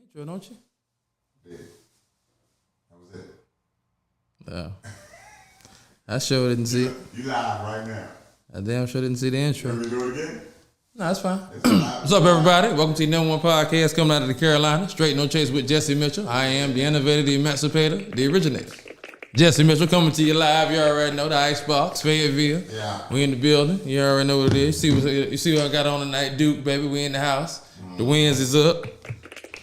intro, don't you? Yeah. That was it. Oh. I sure didn't see it. You live right now. I damn sure didn't see the intro. Can we do it again? No, that's fine. What's up, everybody? Welcome to the #1 podcast coming out of the Carolina. Straight No Chase with Jesse Mitchell. I am the innovator, the emancipator, the originator. Jesse Mitchell coming to you live. You already know the Icebox, Fayetteville. Yeah. We in the building. You already know what it is. You see what I got on tonight, Duke, baby. We in the house. The winds is up.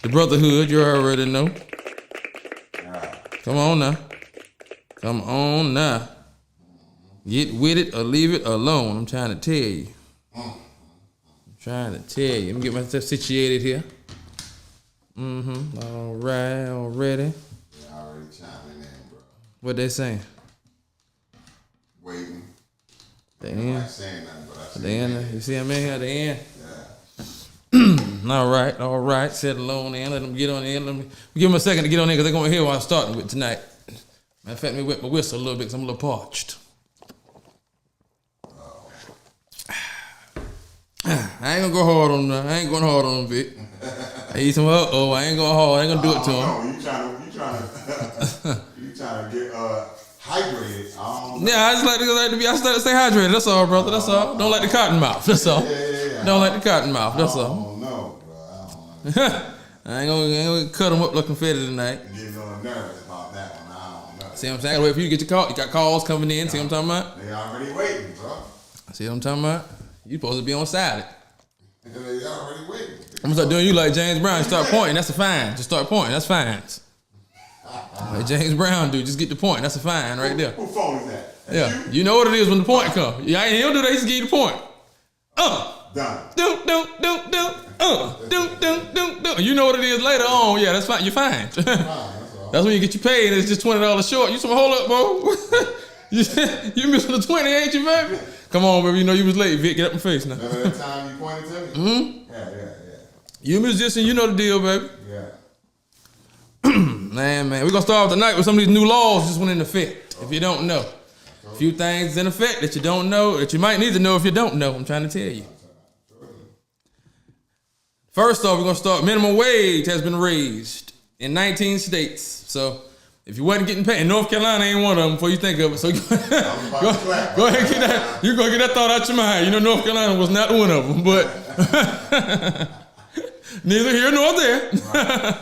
The brotherhood, you already know. Come on now. Come on now. Get with it or leave it alone. I'm trying to tell you. I'm trying to tell you. Let me get myself situated here. All right, already. Yeah, already chiming in, bro. What they saying? Waiting. They I'm in. not saying nothing, but I see They in. You see them in here? They in. Yeah. All right. Settle on in. Let them get on in. Let me give them a second to get on in because they're going to hear what I'm starting with tonight. Matter of fact, let me wet my whistle a little bit because I'm a little parched. I ain't gonna go hard on them. I ain't going hard on them, Vic. I eat some. I ain't going hard. I ain't gonna do it to them. No, you trying to get hydrated. Yeah, I just like to be. I just like to stay hydrated. That's all, brother. That's all. Don't like the cotton mouth. That's all. Yeah. Don't like the cotton mouth. That's all. I don't know, bro. I don't know. I ain't gonna cut them up like confetti tonight. I'm getting a little nervous about that one. I don't know. See what I'm saying? I gotta wait for you to get your call. You got calls coming in. See what I'm talking about? They already waiting, bro. See what I'm talking about? You supposed to be on silent. They already waiting. I'm gonna start doing you like James Brown. Start pointing. That's a fine. Just start pointing. That's fines. Like James Brown do. Just get the point. That's a fine right there. Who phone is that? Yeah. You know what it is when the point comes. Yeah, he don't do that. He just give you the point. Done. Do. You know what it is later on. Yeah, that's fine. You're fine. That's when you get your pay and it's just $20 short. You some hold up, bro. you missing the 20, ain't you, baby? Come on, baby. You know you was late. Vic, get up my face now. Remember that time you pointed to me? Yeah. You a musician, you know the deal, baby. Yeah. Man, we're gonna start off tonight with some of these new laws just went into effect. If you don't know. A few things in effect that you don't know, that you might need to know if you don't know. I'm trying to tell you. First off, we're gonna start. Minimum wage has been raised in 19 states. So if you wasn't getting paid, and North Carolina ain't one of them before you think of it. So go ahead and get that. You're gonna get that thought out your mind. You know North Carolina was not one of them, but neither here nor there. Right.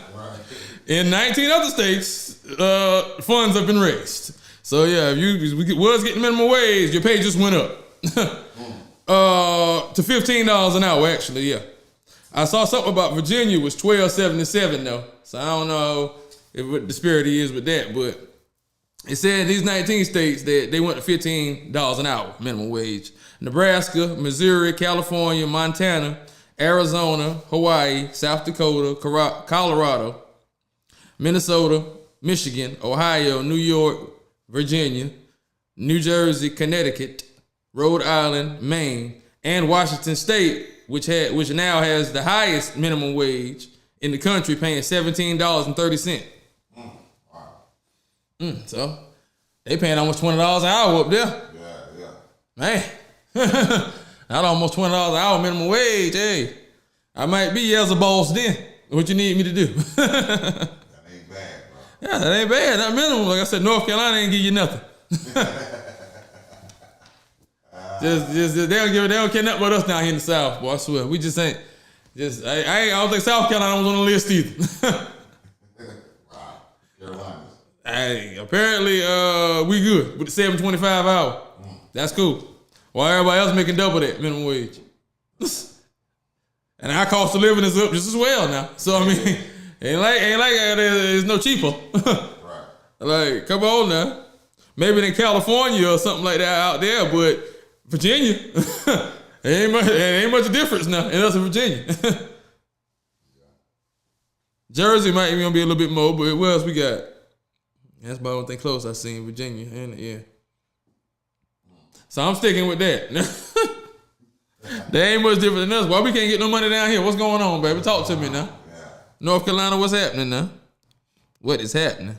In 19 other states, funds have been raised. So yeah, if you was getting minimum wage, your pay just went up to $15 an hour. Actually, yeah. I saw something about Virginia was $12.77 though. So I don't know what disparity is with that, but it said these 19 states that they went to $15 an hour minimum wage. Nebraska, Missouri, California, Montana, Arizona, Hawaii, South Dakota, Colorado, Minnesota, Michigan, Ohio, New York, Virginia, New Jersey, Connecticut, Rhode Island, Maine, and Washington State, which now has the highest minimum wage in the country, paying $17.30. So they paying almost $20 an hour up there. Yeah. Man, not almost $20 an hour minimum wage. Hey, I might be as a boss then. What you need me to do? That ain't bad, bro. Yeah, that ain't bad. That minimum, like I said, North Carolina ain't give you nothing. Just they don't care nothing about us down here in the South, boy. I swear, we just ain't. I don't think South Carolina was on the list either. Wow, Carolina. Hey, apparently we good with the $7.25 hour. That's cool. While everybody else making double that minimum wage, and our cost of living is up just as well now. So I mean, ain't like there's no cheaper. Right. Like, come on now. Maybe in California or something like that out there, but Virginia, ain't much difference now in us in Virginia. Jersey might even be a little bit more, but what else we got? That's about the only thing close I seen Virginia, and yeah. So I'm sticking with that. They ain't much different than us. Why we can't get no money down here? What's going on, baby? Talk to me now. Yeah. North Carolina, what's happening now? What is happening?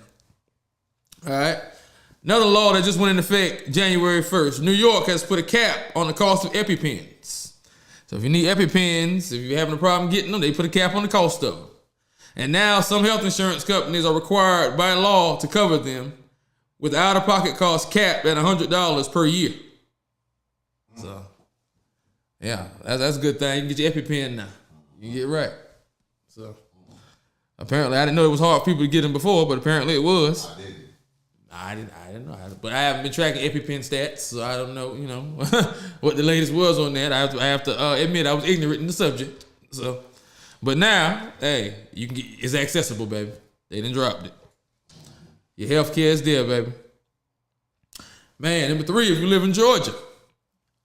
All right. Another law that just went into effect January 1st. New York has put a cap on the cost of EpiPens. So if you need EpiPens, if you're having a problem getting them, they put a cap on the cost of them. And now some health insurance companies are required by law to cover them with out-of-pocket costs capped at $100 per year. So, yeah, that's a good thing. You can get your EpiPen now. You can get right. So, apparently, I didn't know it was hard for people to get them before, but apparently it was. I didn't know. But I haven't been tracking EpiPen stats, so I don't know, what the latest was on that. I have to admit I was ignorant in the subject. So, but now, hey, you can get, it's accessible, baby. They done dropped it. Your health care is there, baby. Man, number 3, if you live in Georgia,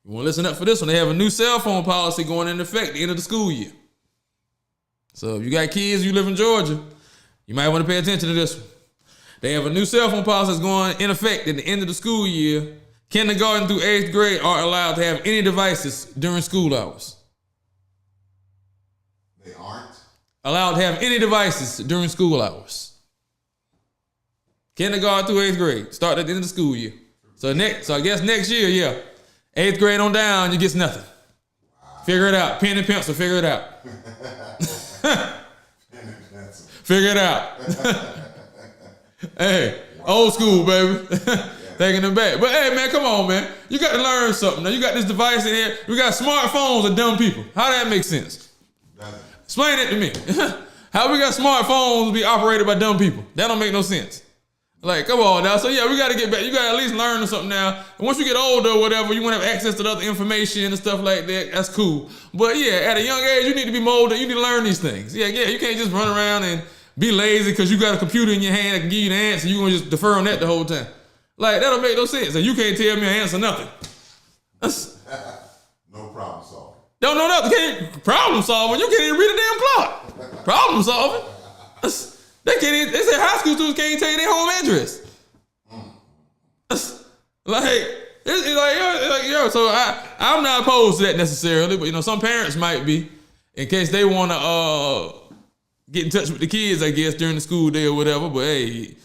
you want to listen up for this one. They have a new cell phone policy going into effect at the end of the school year. So if you got kids, you live in Georgia, you might want to pay attention to this one. They have a new cell phone policy that's going in effect at the end of the school year. Kindergarten through 8th grade aren't allowed to have any devices during school hours. They aren't allowed to have any devices during school hours. Kindergarten through 8th grade, start at the end of the school year. So I guess next year, yeah, 8th grade on down, you get nothing. Wow. Figure it out. Pen and pencil, figure it out. Figure it out. Hey, old school, baby. Taking them back. But hey, man, come on, man. You got to learn something. Now, you got this device in here. We got smartphones of dumb people. How that make sense? Explain it to me. How we got smartphones be operated by dumb people? That don't make no sense. Like, come on now. So yeah, we got to get back. You got to at least learn something now. And once you get older or whatever, you want to have access to the other information and stuff like that. That's cool. But yeah, at a young age, you need to be molded. You need to learn these things. Yeah, you can't just run around and be lazy because you got a computer in your hand that can give you the answer. You're going to just defer on that the whole time. Like, that don't make no sense. And you can't tell me an answer nothing. No problem solving. Don't know nothing. Problem solving. You can't even read a damn clock. Problem solving. They can't even, they say high school students can't even tell you their home address. So I'm not opposed to that necessarily, but some parents might be, in case they want to get in touch with the kids, I guess, during the school day or whatever. But hey,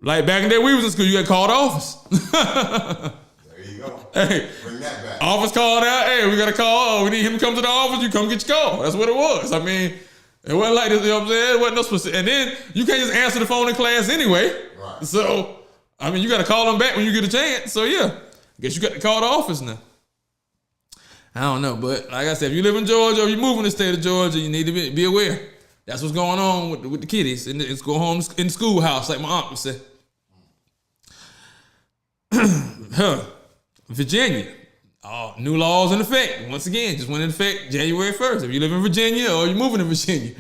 like back in the day we was in school, you got to call the office. There you go. Hey, bring that back. Office called out, hey, we got a call. Oh, we need him to come to the office. You come get your call. That's what it was. I mean, it wasn't like this, you know what I'm saying? It wasn't no specific. And then you can't just answer the phone in class anyway. Right. So, I mean, you got to call them back when you get a chance. So, yeah, I guess you got to call the office now. I don't know. But like I said, if you live in Georgia or you move in the state of Georgia, you need to be aware. That's what's going on with the kiddies. And it's going home in the schoolhouse, like my aunt would say. Virginia. New laws in effect. Once again, just went in effect January 1st. If you live in Virginia or you're moving to Virginia,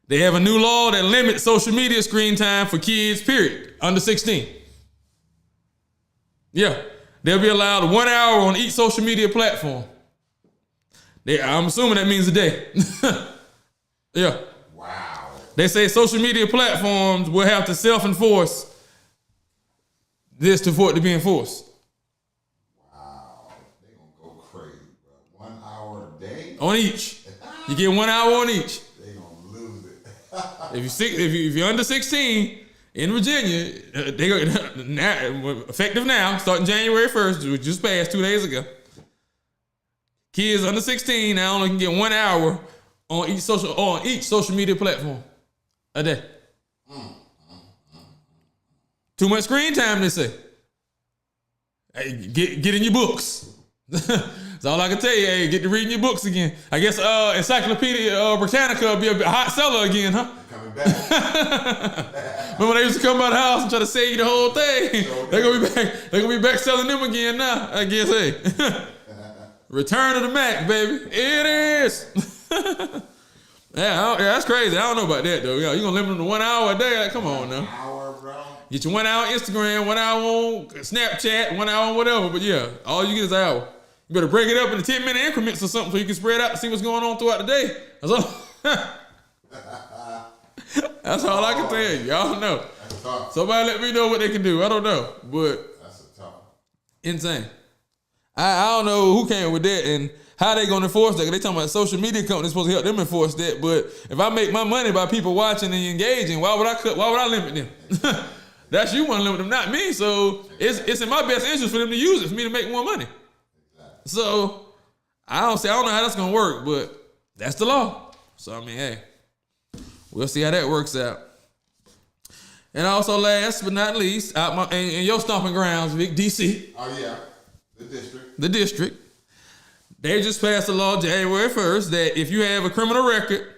they have a new law that limits social media screen time for kids, period, under 16. Yeah, they'll be allowed 1 hour on each social media platform. I'm assuming that means a day. Yeah. Wow. They say social media platforms will have to self-enforce this for it to be enforced. On each. You get 1 hour on each. They gonna lose it. if you're under 16 in Virginia, effective now, starting January 1st, which just passed 2 days ago. Kids under 16 now only can get 1 hour on each social media platform a day. Too much screen time, they say. Hey, get in your books. That's all I can tell you. Hey, get to reading your books again. I guess Encyclopedia Britannica will be a hot seller again, huh? Coming back. Remember they used to come by the house and try to sell you the whole thing? They're gonna be back. They're gonna be back selling them again now. I guess. Hey, Return of the Mac, baby. It is. Yeah, that's crazy. I don't know about that though. Yeah, you gonna limit them to 1 hour a day? Like, come on now. 1 hour, bro. Get your 1 hour on Instagram, 1 hour on Snapchat, 1 hour on whatever. But yeah, all you get is an hour. You better break it up into 10-minute increments or something so you can spread out to see what's going on throughout the day. That's all. That's all I can tell you. Y'all know. That's tough. Somebody let me know what they can do. I don't know, but That's a tough one. Insane. I don't know who came with that and how they gonna enforce that. They talking about social media companies supposed to help them enforce that. But if I make my money by people watching and engaging, why would I limit them? That's you want to limit them, not me. So it's in my best interest for them to use it for me to make more money. So I don't know how that's gonna work, but that's the law. So I mean, hey, we'll see how that works out. And also, last but not least, in your stomping grounds, Vic, DC. Oh yeah, the district. The district. They just passed a law January 1st that if you have a criminal record,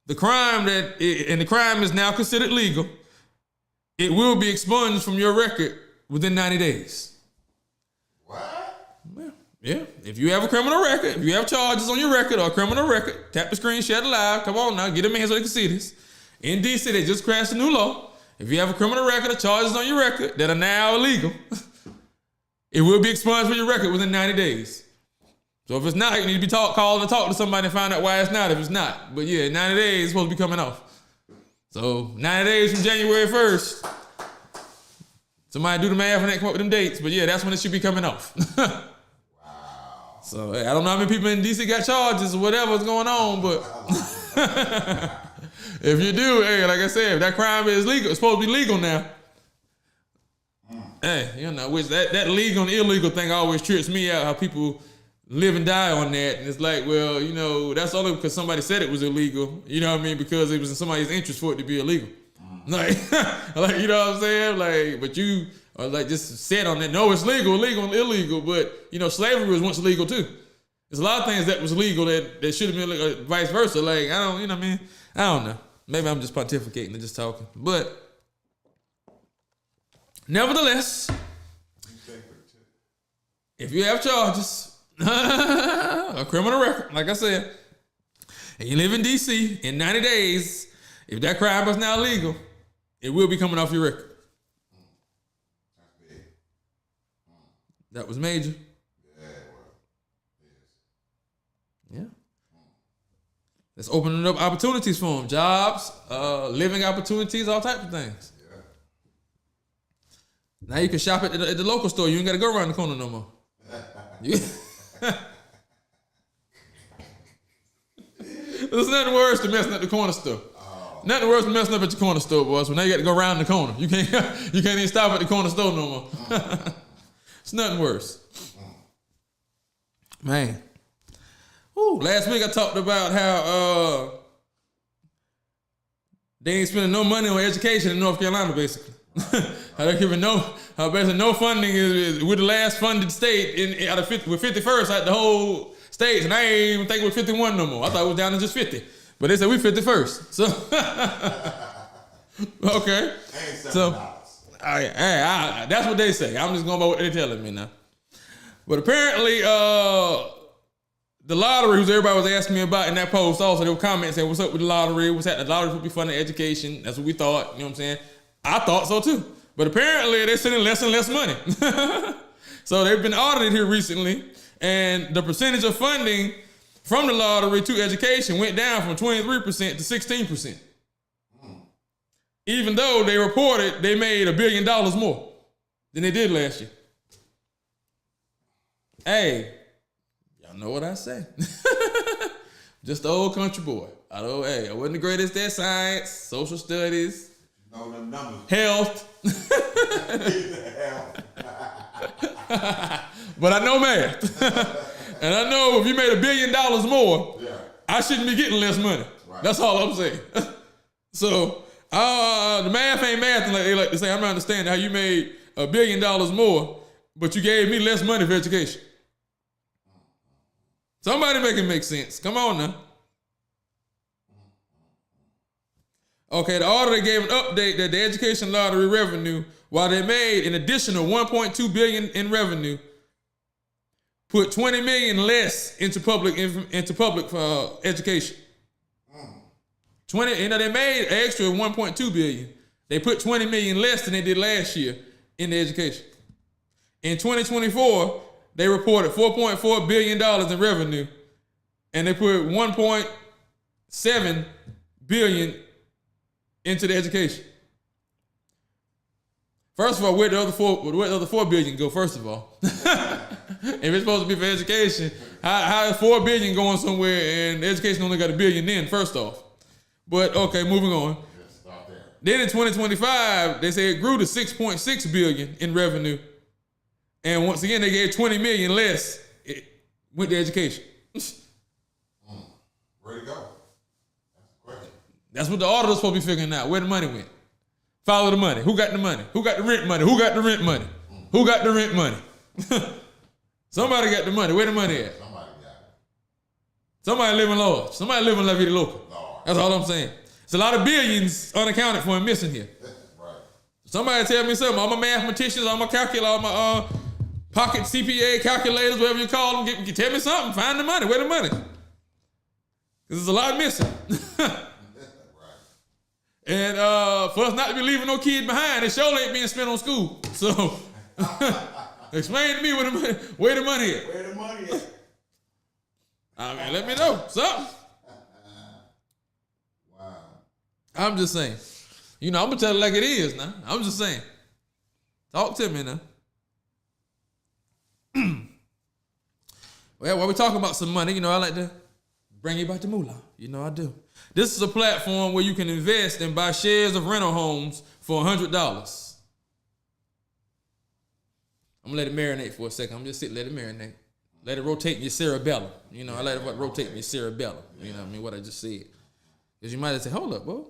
the crime is now considered legal, it will be expunged from your record within 90 days. What? Yeah. If you have a criminal record, if you have charges on your record or a criminal record, tap the screen, share it live. Come on now, get them in so they can see this. In DC, they just passed a new law. If you have a criminal record or charges on your record that are now illegal, it will be expunged from your record within 90 days. So if it's not, you need to be called and talk to somebody and find out why it's not if it's not. But yeah, 90 days is supposed to be coming off. So 90 days from January 1st. Somebody do the math and they come up with them dates. But yeah, that's when it should be coming off. Wow. So I don't know how many people in DC got charges or whatever's going on, but if you do, hey, like I said, if that crime is legal, it's supposed to be legal now. Hey, you know, which that legal and illegal thing always trips me out, how people live and die on that. And it's like, well, you know, that's only because somebody said it was illegal. You know what I mean? Because it was in somebody's interest for it to be illegal. Like, you know what I'm saying? Like, but you are like just said on that, no, it's legal, legal, and illegal. But, you know, slavery was once legal too. There's a lot of things that was legal that should have been legal, vice versa. Like, I don't, you know what I mean? I don't know. Maybe I'm just pontificating and just talking. But nevertheless, if you have charges, a criminal record, like I said, and you live in DC, in 90 days, if that crime is now legal, it will be coming off your record. That's big. That was major. Yeah, well, yes. Yeah. It's opening up opportunities for them. Jobs, living opportunities, all types of things. Yeah. Now you can shop at the local store. You ain't got to go around the corner no more. There's nothing worse than messing up the corner store. Nothing worse than messing up at your corner store, boys. When now you got to go around the corner. You can't even stop at the corner store no more. It's nothing worse. Man. Ooh, last week I talked about how they ain't spending no money on education in North Carolina, basically. How they giving how basically no funding is we're the last funded state out of 50, we're 51st out the whole state, and I ain't even think we're 51 no more. I thought it was down to just 50. But they said we 51st. So okay. So that's what they say. I'm just going by what they're telling me now. But apparently, the lottery, which everybody was asking me about in that post, also, they were commenting saying, what's up with the lottery? What's happening? The lottery would be funding education. That's what we thought. You know what I'm saying? I thought so too. But apparently, they're sending less and less money. So they've been audited here recently, and the percentage of funding from the lottery to education went down from 23% to 16%. Even though they reported they made $1 billion more than they did last year. Hey, y'all know what I say. Just the old country boy. I wasn't the greatest at science, social studies, know them numbers. Health. But I know math. And I know if you made $1 billion more, I shouldn't be getting less money. Right. That's all I'm saying. So the math ain't math, like they like to say. I'm not understanding how you made $1 billion more, but you gave me less money for education. Somebody make it make sense. Come on now. Okay, the auditor gave an update that the education lottery revenue, while they made an additional $1.2 billion in revenue, put $20 million less into public education. 20, they made an extra $1.2 billion. They put $20 million less than they did last year in the education. In 2024, they reported $4.4 billion in revenue, and they put $1.7 billion into the education. First of all, where the other $4 billion go? First of all, if it's supposed to be for education, how is $4 billion going somewhere and the education only got $1 billion? Then first off, but okay, moving on. Then in 2025, they say it grew to $6.6 billion in revenue, and once again they gave $20 million less with the education. Where'd it go? That's the question. That's what the auditor's supposed to be figuring out, where the money went. Follow the money. Who got the money? Who got the rent money? Who got the rent money? Who got the rent money? Somebody got the money. Where the money at? Somebody got it. Somebody living large. Somebody living La Vida Loca. Lord. That's all I'm saying. It's a lot of billions unaccounted for and missing here. Right. Somebody tell me something. All my mathematicians, all my calculators, all my pocket CPA calculators, whatever you call them, tell me something. Find the money. Where the money? Because there's a lot missing. And for us not to be leaving no kid behind, it surely ain't being spent on school. So explain to me where the money at. Where the money at? I mean, let me know something. Wow. I'm just saying. I'm gonna tell it like it is now. I'm just saying. Talk to me now. Well, while we talking about some money, I like to bring you back to moolah. I do. This is a platform where you can invest and buy shares of rental homes for $100. I'm gonna let it marinate for a second. I'm just sitting, let it marinate. Let it rotate in your cerebellum. I let it rotate in your cerebellum. You know what I mean? What I just said. Because you might have said, hold up, bro.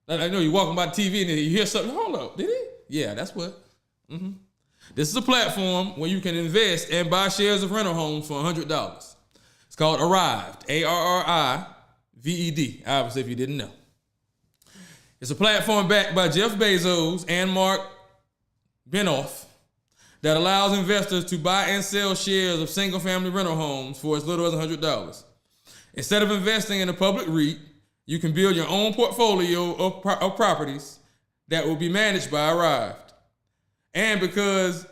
I know you're walking by the TV and you hear something, hold up, did he? Yeah, that's what. This is a platform where you can invest and buy shares of rental homes for $100. It's called Arrived, ARRIVED, obviously if you didn't know. It's a platform backed by Jeff Bezos and Mark Benoff that allows investors to buy and sell shares of single-family rental homes for as little as $100. Instead of investing in a public REIT, you can build your own portfolio of properties that will be managed by Arrived. And because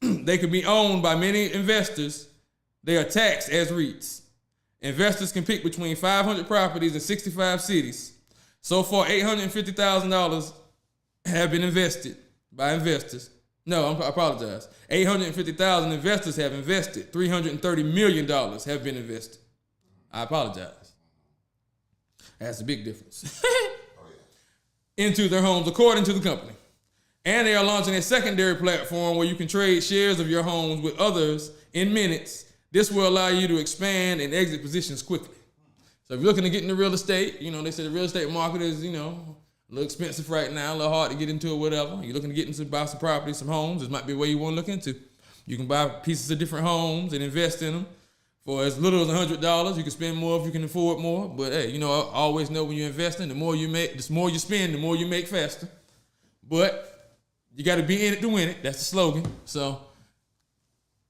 they can be owned by many investors, they are taxed as REITs. Investors can pick between 500 properties in 65 cities. So far, $850,000 have been invested by investors. No, I apologize. 850,000 investors have invested. $330 million have been invested. I apologize. That's a big difference. Into their homes, according to the company. And they are launching a secondary platform where you can trade shares of your homes with others in minutes. This will allow you to expand and exit positions quickly. So if you're looking to get into real estate, they say the real estate market is, a little expensive right now, a little hard to get into or whatever. You're looking to get into buy some property, some homes. This might be a way you want to look into. You can buy pieces of different homes and invest in them for as little as $100. You can spend more if you can afford more. But hey, I always know when you're investing, the more you make, the more you spend, the more you make faster. But you got to be in it to win it. That's the slogan. So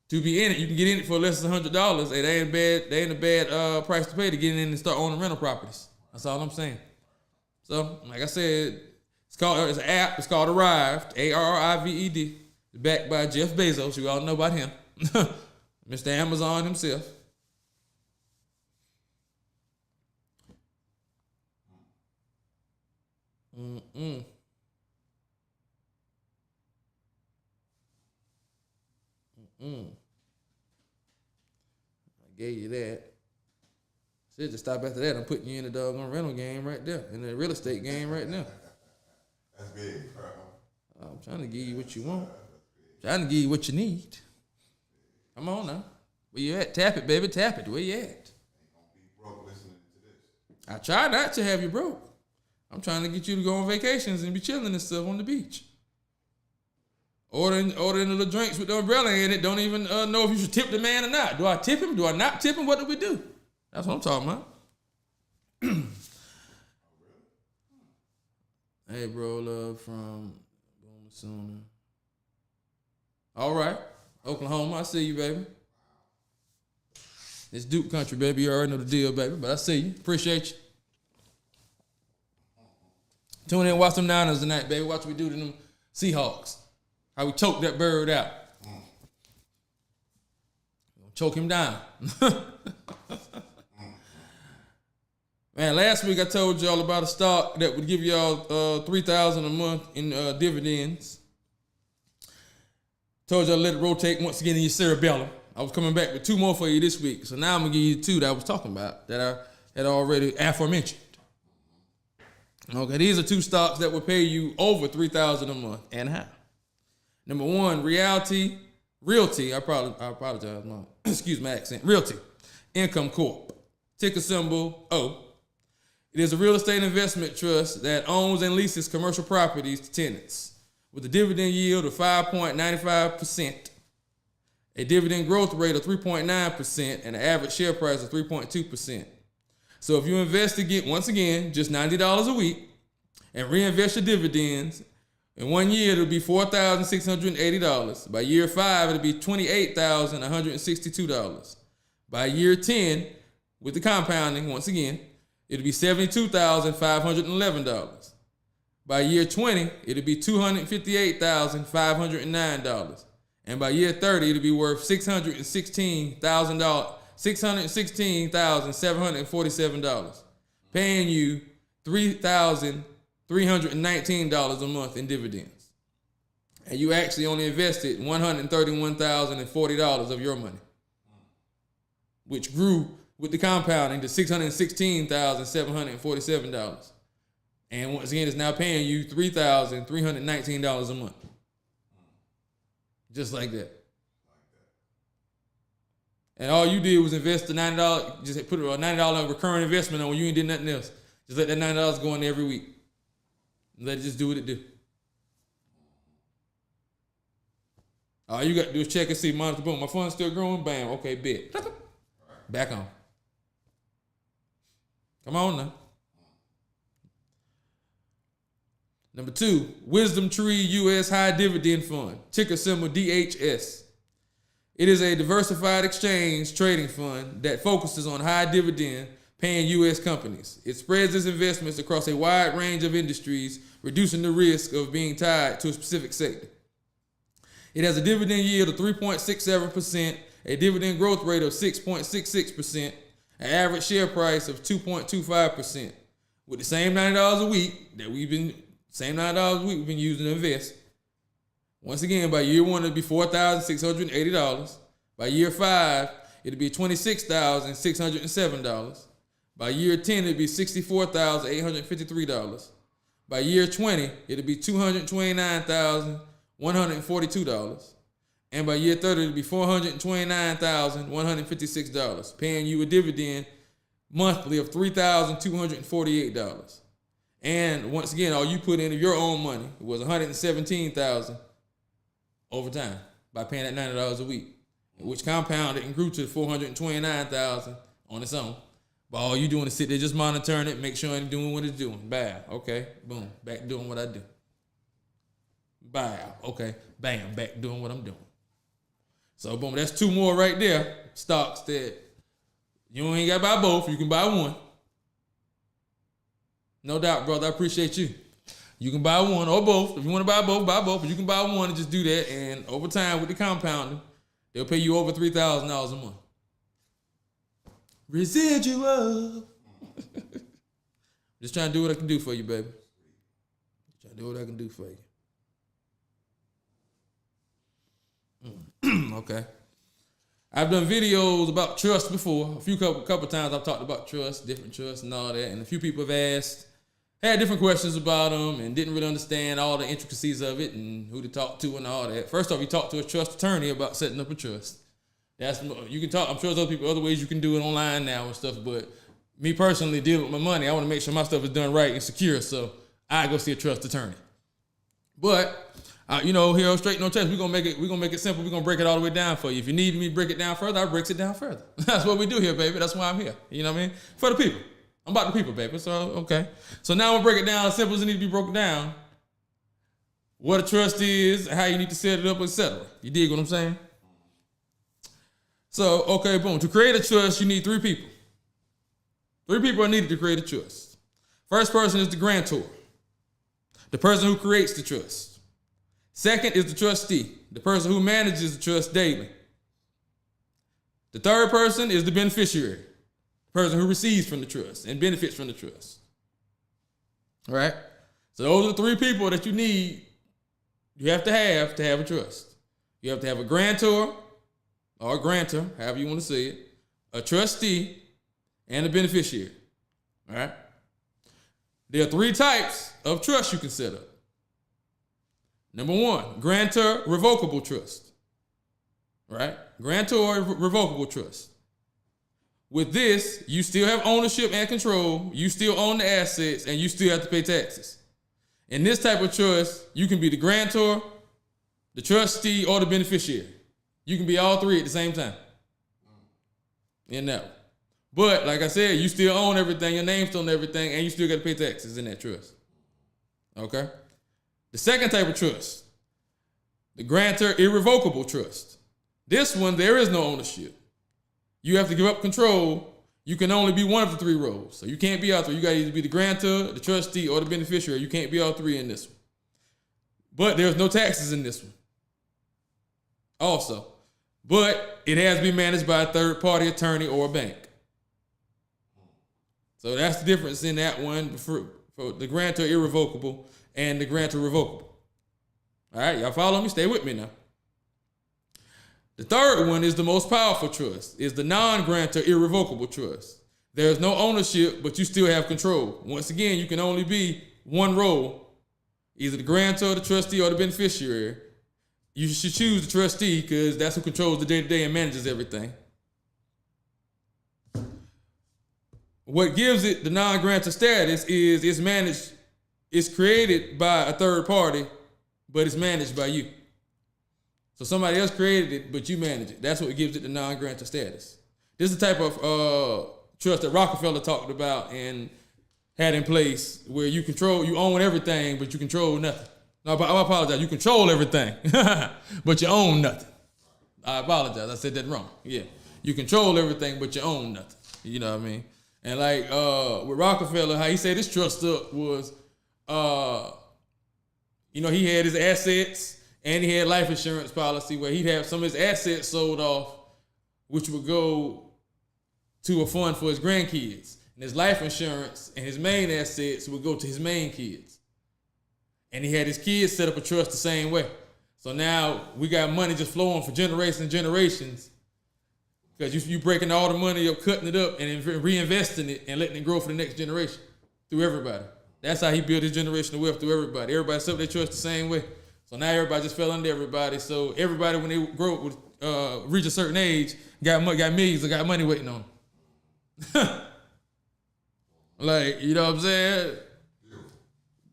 to be in it, you can get in it for less than $100. Hey, they ain't a bad price to pay to get in and start owning rental properties. That's all I'm saying. So, like I said, it's an app. It's called Arrived, ARRIVED. It's backed by Jeff Bezos. You all know about him, Mr. Amazon himself. I gave you that. Should just stop after that. I'm putting you in the doggone rental game right there, in the real estate game right now. That's big, bro. I'm trying to give you what you want. Trying to give you what you need. Come on now. Where you at? Tap it, baby. Tap it. Where you at? Ain't gonna be broke listening to this. I try not to have you broke. I'm trying to get you to go on vacations and be chilling and stuff on the beach. Ordering the little drinks with the umbrella in it. Don't even know if you should tip the man or not. Do I tip him? Do I not tip him? What do we do? That's what I'm talking about. Hey, bro, love from Boomer. All right. Oklahoma, I see you, baby. It's Duke country, baby. You already know the deal, baby. But I see you. Appreciate you. Tune in and watch them Niners tonight, baby. Watch what we do to them Seahawks. How we choke that bird out. Choke him down. Man, last week I told y'all about a stock that would give y'all $3,000 a month in dividends. Told y'all to let it rotate once again in your cerebellum. I was coming back with two more for you this week. So now I'm going to give you two that I was talking about that I had already aforementioned. Okay, these are two stocks that will pay you over $3,000 a month. And how? Number one, Realty, I apologize, excuse my accent. Realty Income Corp. Ticker symbol O. It is a real estate investment trust that owns and leases commercial properties to tenants with a dividend yield of 5.95%, a dividend growth rate of 3.9%, and an average share price of 3.2%. So if you invest once again, just $90 a week and reinvest your dividends, in 1 year it'll be $4,680. By year 5, it'll be $28,162. By year 10, with the compounding, once again, it'll be $72,511. By year 20, it'll be $258,509. And by year 30, it'll be worth $616,747, paying you $3,319 a month in dividends. And you actually only invested $131,040 of your money, which grew with the compounding to $616,747. And once again, it's now paying you $3,319 a month. Just like that. And all you did was invest the $90, just put a $90 recurring investment on when you ain't did nothing else. Just let that $90 go in there every week. And let it just do what it do. All you got to do is check and see, monitor, boom, my fund's still growing, bam, okay, bet. Back on. Come on now. Number 2, Wisdom Tree U.S. High Dividend Fund, ticker symbol DHS. It is a diversified exchange trading fund that focuses on high dividend paying U.S. companies. It spreads its investments across a wide range of industries, reducing the risk of being tied to a specific sector. It has a dividend yield of 3.67%, a dividend growth rate of 6.66%, an average share price of 2.25%. With the same $90 a week that we've been using to invest. Once again, by year 1, it'll be $4,680. By year 5, it'll be $26,607. By year 10, it'll be $64,853. By year 20, it'll be $229,142. And by year 30, it'll be $429,156, paying you a dividend monthly of $3,248. And once again, all you put in of your own money was $117,000 over time by paying that $90 a week, which compounded and grew to $429,000 on its own. But all you doing is sit there just monitoring it, make sure it's doing what it's doing. Bam, okay, boom, back doing what I do. Bam, okay, bam, back doing what I'm doing. So boom, that's 2 more right there. Stocks that you ain't got to buy both, you can buy one. No doubt, brother. I appreciate you. You can buy one or both. If you want to buy both, buy both. But you can buy one and just do that. And over time, with the compounding, they'll pay you over $3,000 a month. Residual. Just trying to do what I can do for you, baby. Trying to do what I can do for you. Okay. I've done videos about trust before. Couple times I've talked about trust, different trusts and all that. And a few people have had different questions about them and didn't really understand all the intricacies of it and who to talk to and all that. First off, you talk to a trust attorney about setting up a trust. You can talk. I'm sure there's other ways you can do it online now and stuff. But me personally, dealing with my money, I want to make sure my stuff is done right and secure. So I go see a trust attorney. But here on Straight No Test, we're gonna make it simple. We're gonna break it all the way down for you. If you need me to break it down further, I'll break it down further. That's what we do here, baby. That's why I'm here. You know what I mean? For the people. I'm about the people, baby. So okay. So now we'll break it down as simple as it needs to be broken down. What a trust is, how you need to set it up, etc. You dig what I'm saying? So, okay, boom. To create a trust, you need 3 people. 3 people are needed to create a trust. First person is the grantor, the person who creates the trust. Second is the trustee, the person who manages the trust daily. The third person is the beneficiary, the person who receives from the trust and benefits from the trust. All right? So those are the 3 people that you need, you have to have a trust. You have to have a grantor or a grantor, however you want to say it, a trustee, and a beneficiary. All right? There are 3 types of trust you can set up. Number 1, grantor revocable trust. Right? Grantor revocable trust. With this, you still have ownership and control. You still own the assets, and you still have to pay taxes. In this type of trust, you can be the grantor, the trustee, or the beneficiary. You can be all three at the same time. In that one. But like I said, you still own everything, your name's still on everything, and you still got to pay taxes in that trust. Okay? The second type of trust, the grantor irrevocable trust. This one, there is no ownership. You have to give up control. You can only be one of the three roles. So you can't be all three. You got to either be the grantor, the trustee, or the beneficiary. You can't be all three in this one. But there's no taxes in this one. Also. But it has to be managed by a third-party attorney or a bank. So that's the difference in that one for the grantor irrevocable and the grantor revocable. All right, y'all follow me? Stay with me now. The third one is the most powerful trust, is the non-grantor irrevocable trust. There's no ownership, but you still have control. Once again, you can only be one role, either the grantor, the trustee, or the beneficiary. You should choose the trustee because that's who controls the day-to-day and manages everything. What gives it the non-grantor status is it's managed, it's created by a third party, but it's managed by you. So somebody else created it, but you manage it. That's what gives it the non-grantor status. This is the type of trust that Rockefeller talked about and had in place where you own everything, but you control nothing. No, I apologize. You control everything, but you own nothing. I apologize. I said that wrong. Yeah. You control everything, but you own nothing. You know what I mean? And like with Rockefeller, how he said his trust up was, he had his assets and he had life insurance policy where he'd have some of his assets sold off, which would go to a fund for his grandkids. And his life insurance and his main assets would go to his main kids. And he had his kids set up a trust the same way. So now we got money just flowing for generations and generations because you breaking all the money up, cutting it up, and reinvesting it and letting it grow for the next generation through everybody. That's how he built his generational wealth through everybody. Everybody set up their trust the same way. So now everybody just fell under everybody. So everybody, when they grow up, reach a certain age, got millions and got money waiting on them. Like, you know what I'm saying?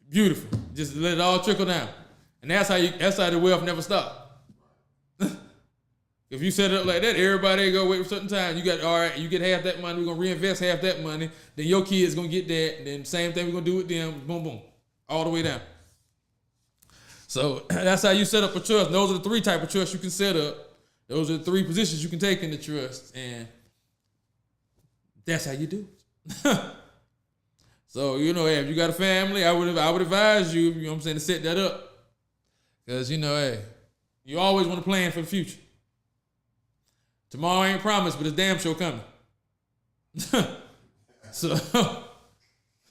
Beautiful. Just let it all trickle down. And that's how the wealth never stops. If you set it up like that, everybody go wait for a certain time. You get half that money, we're gonna reinvest half that money, then your kids gonna get that, and then same thing we're gonna do with them, boom, boom. All the way down. So that's how you set up a trust. Those are the three type of trusts you can set up. Those are the three positions you can take in the trust, and that's how you do it. So, if you got a family, I would advise you, you know what I'm saying, to set that up. Because, you always want to plan for the future. Tomorrow ain't promised, but it's damn sure coming. So,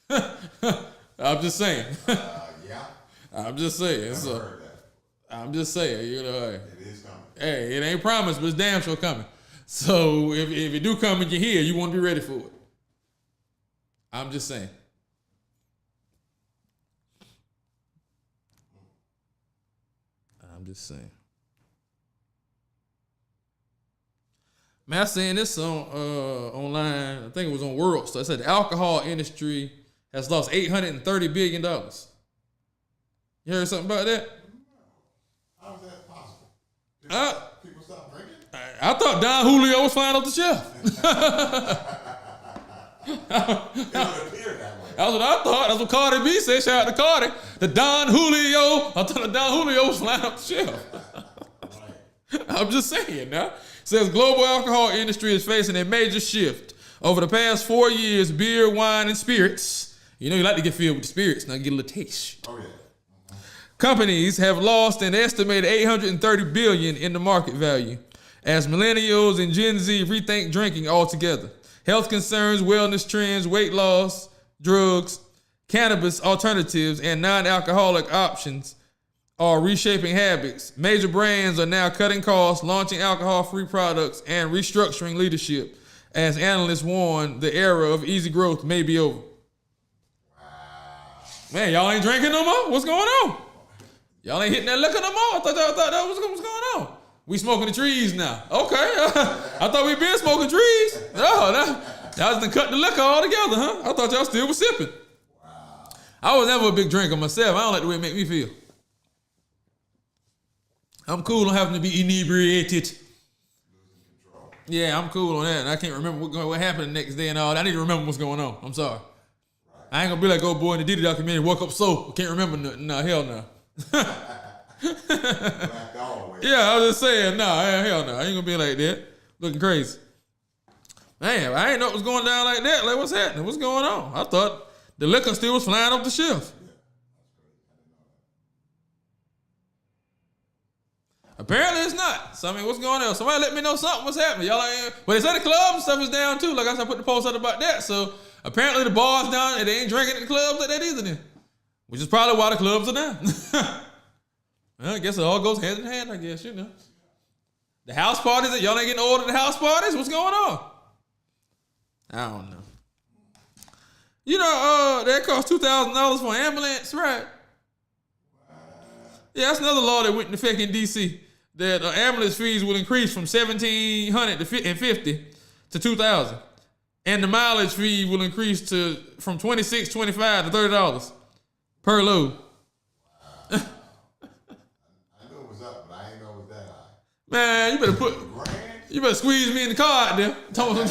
I'm just saying. Yeah. I'm just saying. Never So, heard that. I'm just saying, It is coming. Hey, it ain't promised, but it's damn sure coming. So, if it do come and you're here, you want to be ready for it. I'm just saying. I'm just saying. Man, I seen this on online. I think it was on World. So it said the alcohol industry has lost $830 billion. You heard something about that? How is that possible? People stop drinking? I thought Don Julio was flying off the shelf. It would appear that way. That's what I thought. That's what Cardi B said. Shout out to Cardi. The Don Julio. I thought the Don Julio was flying off the shelf. Right. I'm just saying now. It says global alcohol industry is facing a major shift. Over the past 4 years, beer, wine, and spirits. You like to get filled with the spirits. Now get a little taste. Oh, yeah. Companies have lost an estimated $830 billion in the market value as millennials and Gen Z rethink drinking altogether. Health concerns, wellness trends, weight loss, drugs, cannabis alternatives, and non-alcoholic options are reshaping habits. Major brands are now cutting costs, launching alcohol-free products, and restructuring leadership. As analysts warn, the era of easy growth may be over. Wow. Man, y'all ain't drinking no more? What's going on? Y'all ain't hitting that liquor no more? I thought that was what's going on. We smoking the trees now. Okay. I thought we been smoking trees. No, y'all just cut the liquor all together, huh? I thought y'all still was sipping. Wow. I was never a big drinker myself. I don't like the way it make me feel. I'm cool on having to be inebriated. Losing control. Yeah, I'm cool on that. And I can't remember what happened the next day and all. I need to remember what's going on. I'm sorry. Right. I ain't gonna be like old boy in the Diddy documentary, woke up sober. Can't remember nothing. No, hell no. Blacked all the way. Yeah, I was just saying, no, hell no. I ain't gonna be like that. Looking crazy. Man, I ain't know it was going down like that. Like, what's happening? What's going on? I thought the liquor still was flying off the shelf. Apparently it's not. So I mean, what's going on? Somebody let me know something. What's happening? Y'all like, but they said the club and stuff is down too. Like I said, I put the post out about that. So apparently the bars down and they ain't drinking at the clubs like that either then. Which is probably why the clubs are down. Well, I guess it all goes hand in hand, I guess, you know. The house parties, y'all ain't getting ordered the house parties? What's going on? I don't know. You know, that costs $2,000 for an ambulance, right? Yeah, that's another law that went into effect in D.C. That ambulance fees will increase from $1,750 to $2,000, and the mileage fee will increase from $26.25 to $30 per load. I knew it was up, but I didn't know it was that high. Man, you better squeeze me in the car out there. Tell me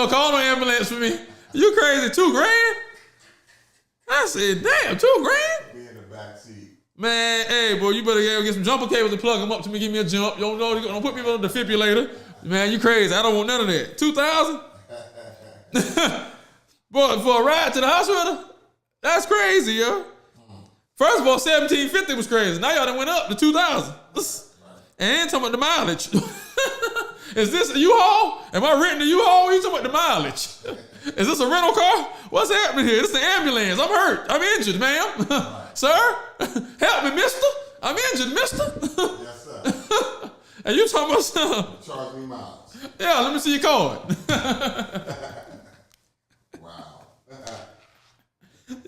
call no ambulance for me. You crazy? $2,000? I said, damn, $2,000? Be in the back seat. Man, hey, boy, you better go get some jumper cables and plug them up to me. Give me a jump. You don't put me on the defibrillator. Man, you crazy. I don't want none of that. $2,000? Boy, for a ride to the hospital? That's crazy, yo. First of all, $1,750 was crazy. Now y'all done went up to $2,000. And ain't talking about the mileage. Is this a U-Haul? Am I renting a U-Haul? You talking about the mileage? Is this a rental car? What's happening here? This is the ambulance. I'm hurt. I'm injured, ma'am. Sir? Help me, mister. I'm injured, mister. Yes, sir. And you talking about something? Charge me miles. Yeah, let me see your card. Wow.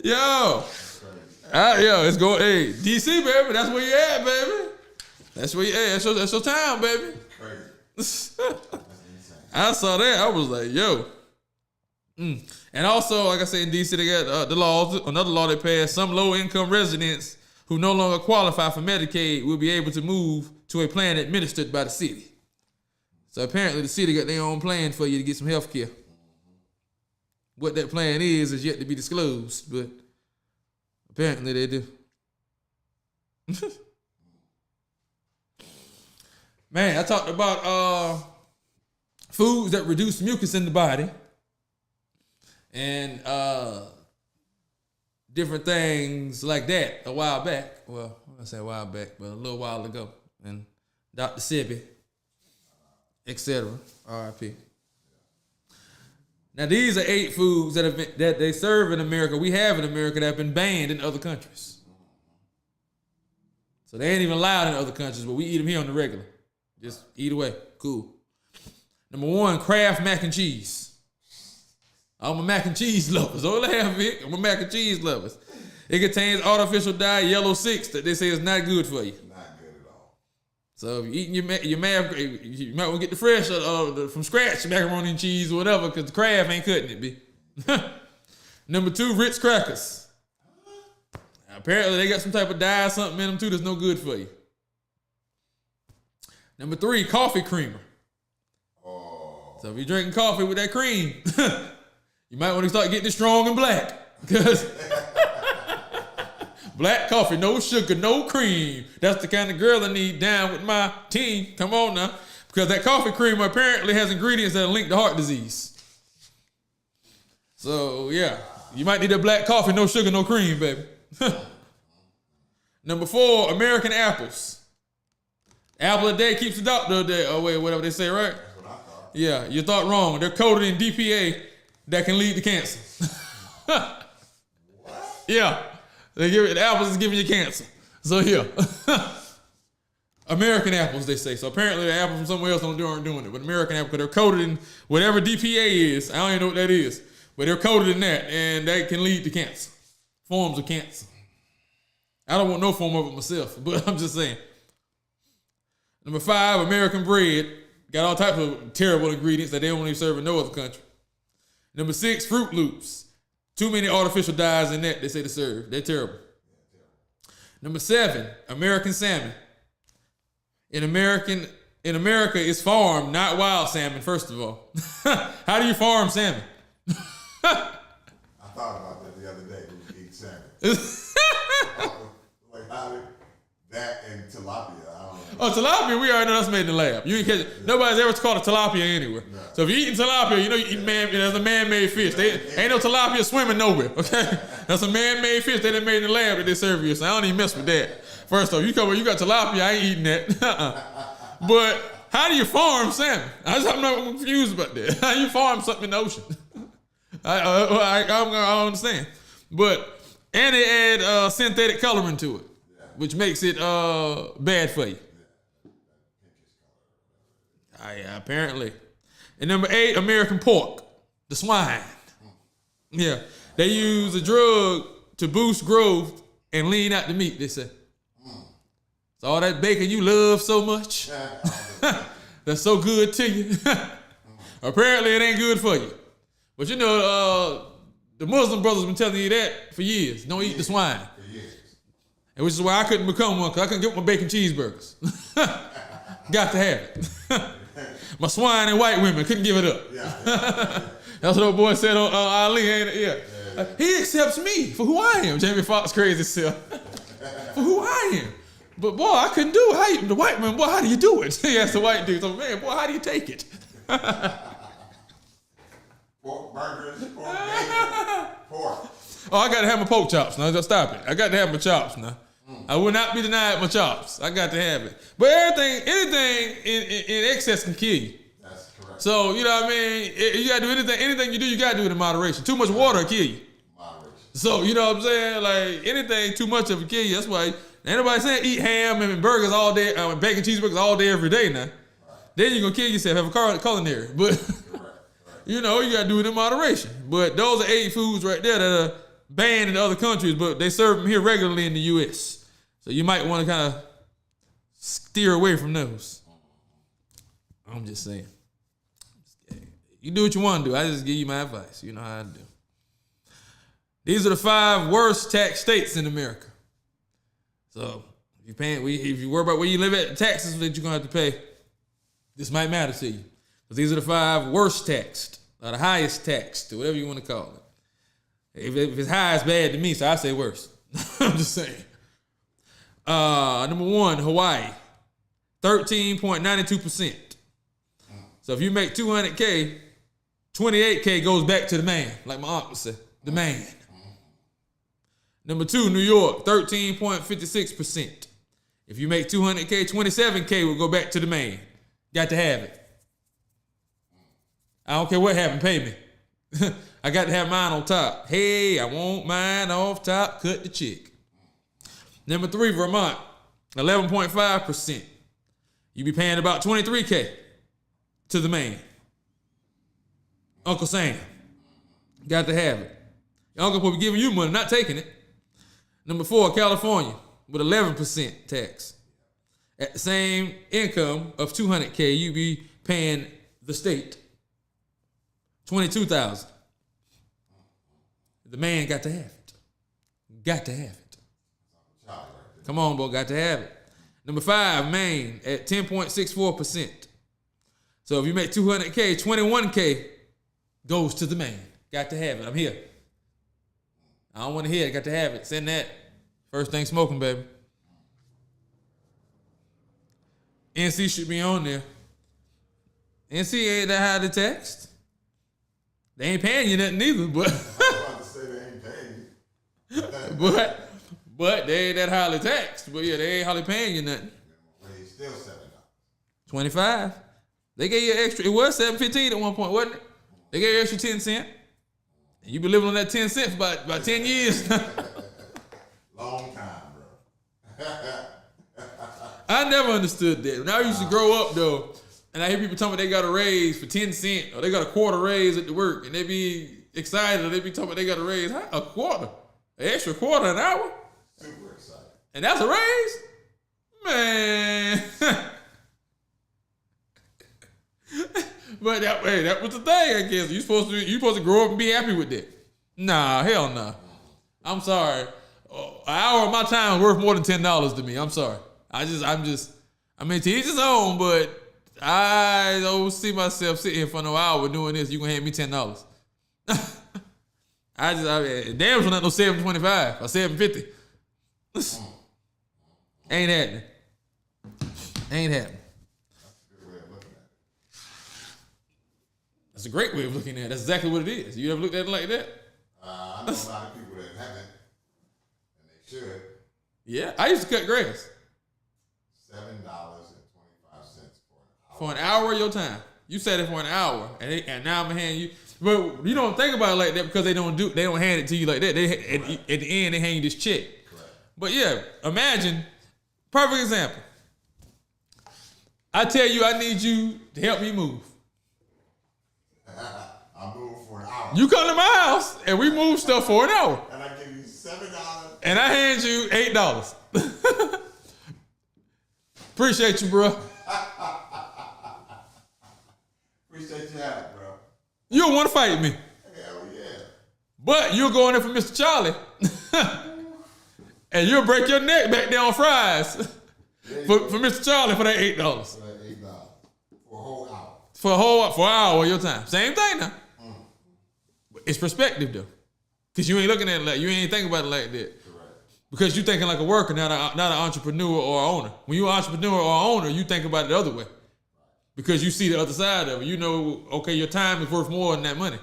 Yo. It's going, hey, DC, baby. That's where you at, baby. That's where you at. That's your town, baby. Crazy. That's insane. I saw that. I was like, yo. And also, like I said, in D.C., they got another law that passed. Some low-income residents who no longer qualify for Medicaid will be able to move to a plan administered by the city. So apparently the city got their own plan for you to get some health care. What that plan is yet to be disclosed, but apparently they do. Man, I talked about foods that reduce mucus in the body. And different things like that a while back. Well, I say a while back, but a little while ago. And Dr. Sebi, etc. R.I.P. Now these are 8 foods that they serve in America. We have in America that have been banned in other countries. So they ain't even allowed in other countries, but we eat them here on the regular. Just eat away. Cool. Number 1, Kraft mac and cheese. I'm a mac and cheese lover. So I'm a mac and cheese lover. It contains artificial dye yellow 6 that they say is not good for you. Not good at all. So if you're eating your mac, you might want to get the fresh from scratch macaroni and cheese or whatever, because the Kraft ain't cutting it, B. Number 2, Ritz crackers. Apparently they got some type of dye or something in them too that's no good for you. Number 3, coffee creamer. Oh. So if you're drinking coffee with that cream, you might want to start getting it strong and black. Because black coffee, no sugar, no cream. That's the kind of girl I need down with my team. Come on now. Because that coffee creamer apparently has ingredients that are linked to heart disease. So, yeah. You might need that black coffee, no sugar, no cream, baby. Number 4, American apples. Apple a day keeps the doctor a day. Oh, wait, whatever they say, right? That's what I thought. Yeah, you thought wrong. They're coated in DPA that can lead to cancer. What? Yeah. The apples is giving you cancer. So, yeah. American apples, they say. So, apparently, the apples from somewhere else aren't doing it. But American apples, they're coated in whatever DPA is. I don't even know what that is. But they're coated in that, and that can lead to cancer. Forms of cancer. I don't want no form of it myself, but I'm just saying. Number 5, American bread. Got all types of terrible ingredients that they don't even serve in no other country. Number 6, Fruit Loops. Too many artificial dyes in that, they say to serve. They're terrible. Number 7, American salmon. In America, it's farmed, not wild salmon, first of all. How do you farm salmon? I thought about that the other day when we eat salmon. Like how did that and tilapia? I don't know. Oh, tilapia, we already know that's made in the lab. You ain't catch it. Nobody's ever caught a tilapia anywhere. No. So if you're eating tilapia, you know you eat that's a man-made fish. Ain't no tilapia swimming nowhere, okay? That's a man-made fish they done made in the lab that they serve you. So I don't even mess with that. First off, you got tilapia, I ain't eating that. But how do you farm salmon? I'm not confused about that. How do you farm something in the ocean? I don't understand. And they add synthetic coloring to it, which makes it bad for you. Yeah, apparently. And number 8, American pork, the swine. Yeah, they use a drug to boost growth and lean out the meat, they say. So all that bacon you love so much, that's so good to you. Apparently it ain't good for you. But you know, the Muslim brothers been telling you that for years. Don't eat the swine. For years. And which is why I couldn't become one, because I couldn't get my bacon cheeseburgers. Got to have it. My swine and white women couldn't give it up. That's what old boy said on Ali, ain't it? Yeah. He accepts me for who I am, Jamie Foxx crazy self. For who I am. But boy, I couldn't do it. The white man, boy, how do you do it? He asked the white dude, so man, boy, how do you take it? Pork burgers, pork bacon, pork. Oh, I got to have my pork chops now. Just stop it. I got to have my chops now. I will not be denied my chops. I got to have it. But anything in excess can kill you. That's correct. So, you know what I mean? You got to do anything you do, you got to do it in moderation. Too much water will kill you. Moderation. So, you know what I'm saying? Like, anything too much of it kill you. That's why ain't nobody saying eat ham and burgers all day, bacon cheeseburgers all day, every day now. Right. Then you're going to kill yourself, have a culinary. But, you know, you got to do it in moderation. But those are 8 foods right there that are banned in other countries, but they serve them here regularly in the U.S. So you might want to kind of steer away from those. I'm just saying. You do what you want to do. I just give you my advice. You know how I do. These are the 5 worst tax states in America. So if you worry about where you live at, the taxes that you're going to have to pay, this might matter to you. Because these are the 5 worst taxed, or the highest taxed, or whatever you want to call it. If it's high, it's bad to me, so I say worse. I'm just saying. Number 1, Hawaii, 13.92%. So if you make $200K, $28K goes back to the man, like my aunt would say, the man. Number 2, New York, 13.56%. If you make $200K, $27K will go back to the man. Got to have it. I don't care what happened, pay me. I got to have mine on top. Hey, I want mine off top, cut the check. Number 3, Vermont, 11.5%. You be paying about $23K to the man. Uncle Sam. Got to have it. Your uncle will be giving you money, not taking it. Number 4, California, with 11% tax. At the same income of $200K, you be paying the state $22,000. The man got to have it. Got to have it. Come on, boy, got to have it. Number 5, Maine at 10.64%. So if you make $200K, $21K goes to the man. Got to have it. I'm here. I don't want to hear it. Got to have it. Send that. First thing smoking, baby. NC should be on there. NC ain't that highly taxed. They ain't paying you nothing either, but I was about to say they ain't paying you. but they ain't that highly taxed. But yeah, they ain't hardly paying you nothing. Well, he's still $7. 25. They gave you extra. It was $7.15 at one point, wasn't it? They gave you extra 10 cents. And you been living on that 10 cents for about 10 years. Long time, bro. I never understood that. When I used to grow up though, and I hear people talking about they got a raise for 10 cents or they got a quarter raise at the work, and they be excited or they be talking about they got a raise. How? A quarter? An extra quarter an hour? Super excited. And that's a raise? Man. But that was the thing, I guess. You supposed to grow up and be happy with that. Nah, hell nah. I'm sorry. An hour of my time is worth more than $10 to me. I'm sorry. I mean, to each his own, but I don't see myself sitting here for no hour doing this. You gonna hand me $10? Damn sure not no $7.25 or $7.50. Ain't happening. Ain't happening. That's a great way of looking at it. That's exactly what it is. You ever looked at it like that? I know a lot of people that haven't, and they should. Yeah, I used to cut grass. $7.25 for an hour of your time. You said it for an hour, and now I'm gonna hand you. But you don't think about it like that because they don't hand it to you like that. At the end they hand you this check. Correct. But yeah, imagine. Perfect example. I tell you I need you to help me move. I'm moving for an hour. You come to my house and we move stuff for an hour. And I give you $7. And I hand you $8. Appreciate you, bro. Appreciate your help, bro. You don't want to fight me. Hell yeah. But you're going in for Mr. Charlie. And you'll break your neck back there on fries for Mr. Charlie for that $8. For that $8. For a whole hour. For an hour of your time. Same thing now. It's perspective though. Because you ain't looking at it like, you ain't thinking about it like that. Correct. Because you thinking like a worker, not an entrepreneur or an owner. When you're an entrepreneur or an owner, you think about it the other way. Because you see the other side of it. You know, okay, your time is worth more than that money.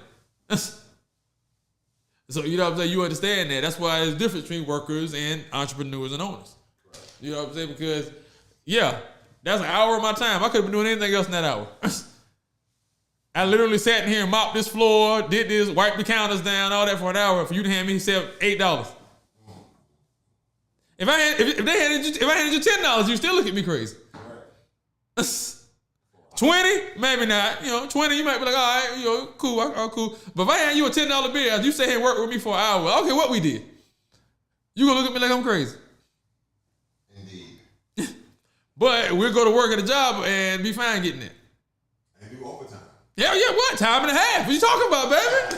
So, you know what I'm saying? You understand that. That's why there's a difference between workers and entrepreneurs and owners. Correct. You know what I'm saying? Because, yeah, that's an hour of my time. I could have been doing anything else in that hour. I literally sat in here and mopped this floor, did this, wiped the counters down, all that for an hour. For you to hand me $8. If I handed you $10, you still look at me crazy. Right. 20, maybe not. 20, you might be like, all right, cool, cool. But if I hand you a $10 bill, you stay here and work with me for an hour, I don't care what we did. You gonna look at me like I'm crazy. Indeed. But we'll go to work at a job and be fine getting it. And do overtime. Yeah, what? Time and a half. What you talking about, baby?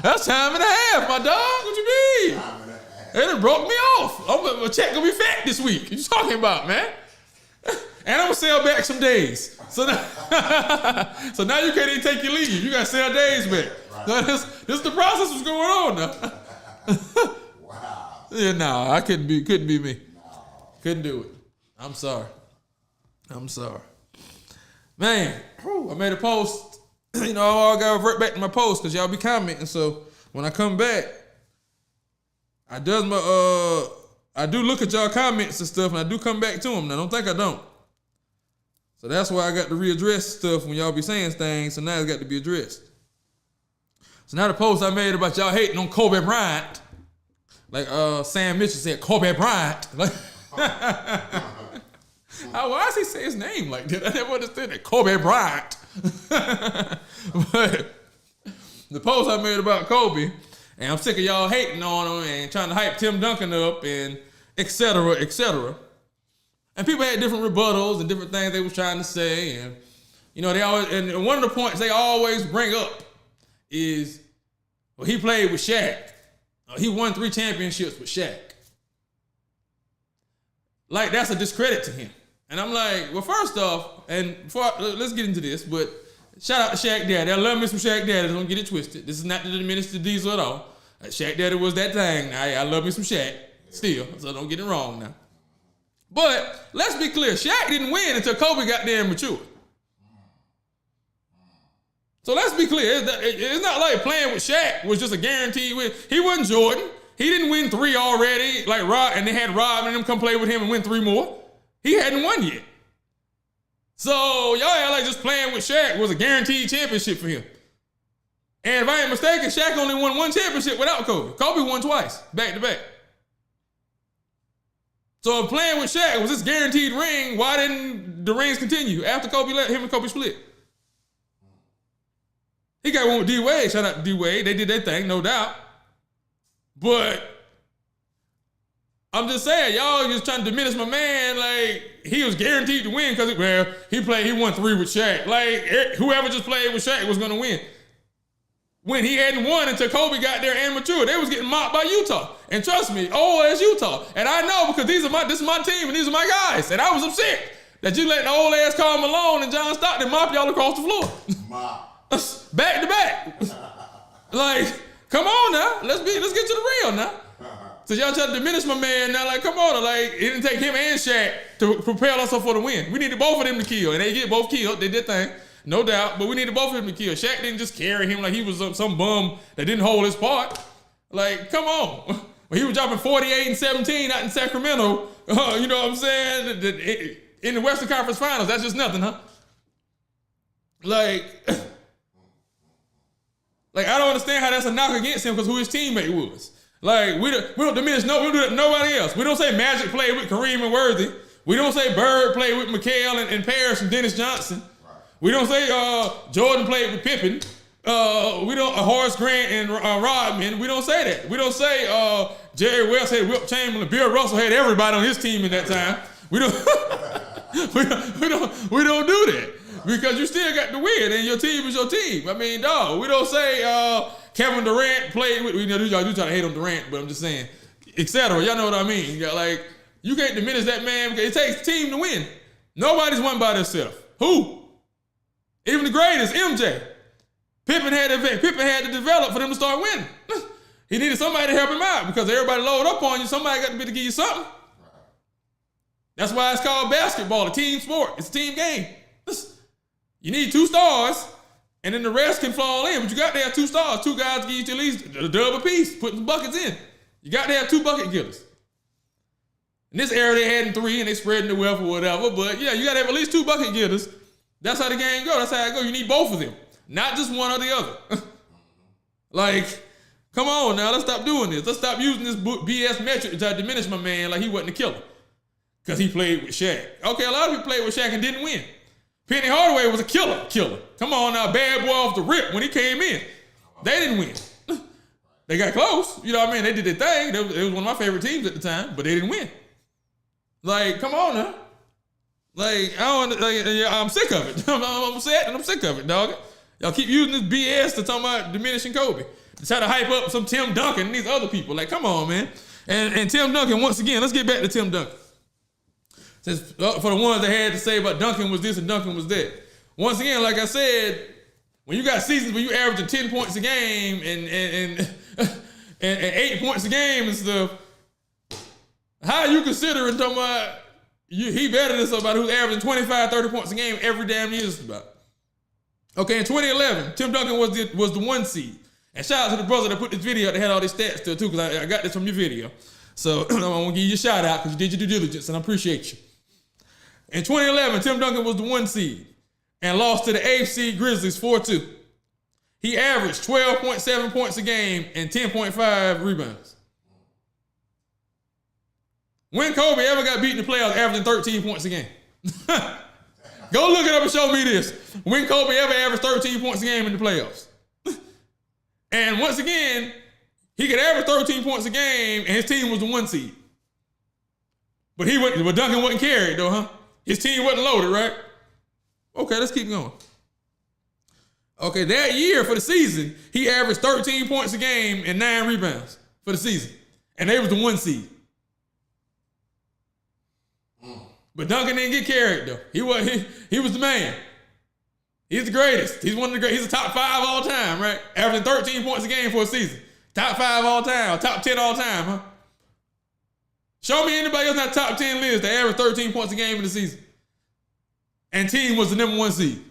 That's time and a half, my dog. What you mean? Time and a half. It done broke me off. My check gonna be fat this week. What you talking about, man? And I'm gonna sell back some days. So now, you can't even take your leave. You gotta sell days back. Right. So this is the process that's going on now. Wow. Yeah, no, I couldn't be me. No. Couldn't do it. I'm sorry. Man, I made a post. I gotta revert back to my post because y'all be commenting. So when I come back, I do look at y'all comments and stuff, and I do come back to them. Now, don't think I don't. So that's why I got to readdress stuff when y'all be saying things. So now it's got to be addressed. So now the post I made about y'all hating on Kobe Bryant, like Sam Mitchell said, Kobe Bryant. Like, why does he say his name like that? I never understood that. Kobe Bryant. But the post I made about Kobe, and I'm sick of y'all hating on him and trying to hype Tim Duncan up and et cetera, et cetera. And people had different rebuttals and different things they was trying to say. And, they always, and one of the points they always bring up is, well, he played with Shaq. He won 3 championships with Shaq. Like, that's a discredit to him. And I'm like, well, first off, and let's get into this, but shout out to Shaq Daddy. I love me some Shaq Daddy. Don't get it twisted. This is not to diminish the Diesel at all. Shaq Daddy was that thing. I love me some Shaq still, so don't get it wrong now. But let's be clear. Shaq didn't win until Kobe got there and matured. So let's be clear. It's not like playing with Shaq was just a guaranteed win. He wasn't Jordan. He didn't win 3 already, like Rob, and they had Rob and them come play with him and win 3 more. He hadn't won yet. So y'all act like just playing with Shaq was a guaranteed championship for him. And if I ain't mistaken, Shaq only won 1 championship without Kobe. Kobe won twice, back to back. So if playing with Shaq was this guaranteed ring, why didn't the rings continue after Kobe let him and Kobe split? He got one with D-Wade. Shout out to D-Wade. They did their thing, no doubt. But I'm just saying, y'all just trying to diminish my man. Like, he was guaranteed to win because, he won 3 with Shaq. Like, whoever just played with Shaq was going to win. When he hadn't won until Kobe got there and matured, they was getting mocked by Utah. And trust me, old as Utah. And I know because this is my team and these are my guys. And I was upset that you let the old ass Karl Malone and John Stockton mop y'all across the floor. Mop. Back to back. Like, come on now. Let's get to the real now. So y'all try to diminish my man now, like, come on. Like, it didn't take him and Shaq to propel us up for the win. We needed both of them to kill. And they get both killed. They did thing. No doubt. But we needed both of them to kill. Shaq didn't just carry him like he was some bum that didn't hold his part. Like, come on. When he was dropping 48 and 17 out in Sacramento, you know what I'm saying? In the Western Conference Finals, that's just nothing, huh? Like, I don't understand how that's a knock against him because who his teammate was. Like, we don't diminish we don't do that to nobody else. We don't say Magic played with Kareem and Worthy. We don't say Bird played with McHale and Parrish and Dennis Johnson. Right. We don't say Jordan played with Pippen. We don't Horace Grant and Rodman. We don't say that. We don't say Jerry West had Wilt Chamberlain, Bill Russell had everybody on his team in that time. We don't we don't do that. Because you still got to win, and your team is your team. I mean, dog, we don't say Kevin Durant played with, y'all do try to hate on Durant, but I'm just saying, etc. Y'all know what I mean. You can't diminish that man because it takes a team to win. Nobody's won by themselves. Who? Even the greatest, MJ. Pippen had to develop for them to start winning. He needed somebody to help him out because everybody load up on you. Somebody got to be to give you something. That's why it's called basketball, a team sport. It's a team game. You need 2 stars, and then the rest can fall in. But you got to have 2 stars. 2 guys give you at least a dub apiece, putting the buckets in. You got to have 2 bucket getters. In this era, they had 3, and they spreading the wealth or whatever. But yeah, you got to have at least 2 bucket getters. That's how the game goes. That's how it goes. You need both of them, not just one or the other. Like, come on now, let's stop doing this. Let's stop using this BS metric to try to diminish my man like he wasn't a killer because he played with Shaq. Okay, a lot of people played with Shaq and didn't win. Penny Hardaway was a killer. Come on now, bad boy off the rip when he came in. They didn't win. They got close. You know what I mean? They did their thing. It was one of my favorite teams at the time, but they didn't win. Like, come on now. Like, I'm sick of it. I'm sad and I'm sick of it, dog. Y'all keep using this BS to talk about diminishing Kobe. To try to hype up some Tim Duncan and these other people. Like, come on, man. And Tim Duncan, once again, let's get back to Tim Duncan. Since for the ones that had to say about Duncan was this and Duncan was that. Once again, like I said, when you got seasons where you averaging 10 points a game and 8 points a game and stuff, how you considering talking about he better than somebody who's averaging 25, 30 points a game every damn year just about. Okay, in 2011, Tim Duncan was the 1 seed. And shout out to the brother that put this video that had all these stats to it too, because I got this from your video. So I want to give you a shout out because you did your due diligence and I appreciate you. In 2011, Tim Duncan was the 1 seed and lost to the 8th seed Grizzlies 4-2. He averaged 12.7 points a game and 10.5 rebounds. When Kobe ever got beat in the playoffs averaging 13 points a game? Go look it up and show me this. When Kobe ever averaged 13 points a game in the playoffs? And once again, he could average 13 points a game and his team was the 1 seed. But Duncan wasn't carried though, huh? His team wasn't loaded, right? Okay, let's keep going. Okay, that year for the season, he averaged 13 points a game and 9 rebounds for the season. And they was the 1 seed. But Duncan didn't get carried though. He was the man. He's the greatest. He's one of the great. He's a top 5 all time, right? Averaging 13 points a game for a season. Top 5 all time, top 10 all time, huh? Show me anybody else in that top 10 list that averaged 13 points a game in the season. And team was the number 1 seed.